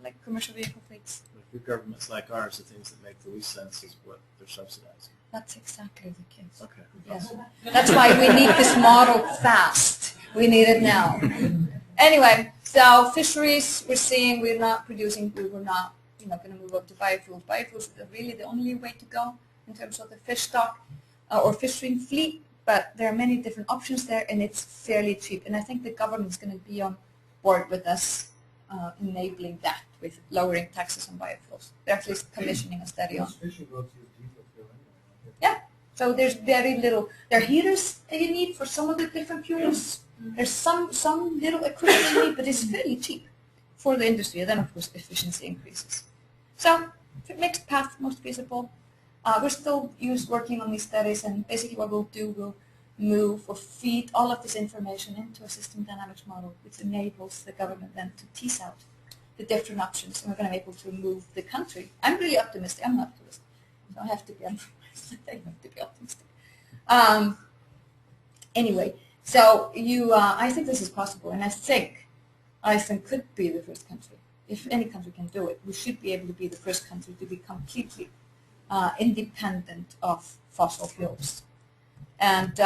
like commercial vehicle fleets. But if your government's like ours, the things that make the least sense is what they're subsidizing. That's exactly the case. Okay. Yes. That's why we need this model fast. We need it now. Anyway, so fisheries, we're not producing, we're not going to move up to biofuels. Biofuels are really the only way to go in terms of the fish stock or fishing fleet, but there are many different options there, and it's fairly cheap. And I think the government is going to be on board with us enabling that with lowering taxes on biofuels. They're actually commissioning a study on. Yeah, so there's very little. There are heaters that you need for some of the different fuels. There's some little equipment you need, but it's fairly cheap for the industry. And then, of course, efficiency increases. So, mixed path, most feasible. We're still working on these studies, and basically what we'll do, we'll move or feed all of this information into a system dynamics model, which enables the government then to tease out the different options, and we're going to be able to move the country. I'm really optimistic. I'm an optimist, so I have to be optimistic. Anyway, so I think this is possible, and I think Iceland could be the first country. If any country can do it, we should be able to be the first country to be completely independent of fossil fuels. And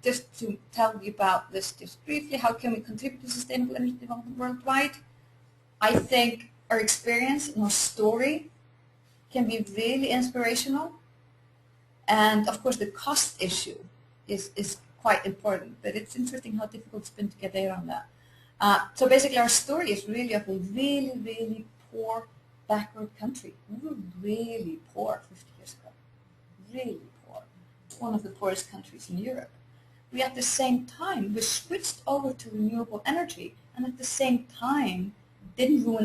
just to tell you about this just briefly, how can we contribute to sustainable energy development worldwide? I think our experience and our story can be really inspirational. And of course, the cost issue is quite important, but it's interesting how difficult it's been to get there on that. So basically, our story is really of a really, really poor, backward country. We were really poor 50 years ago, really poor. One of the poorest countries in Europe. We, at the same time, we switched over to renewable energy, and at the same time, didn't ruin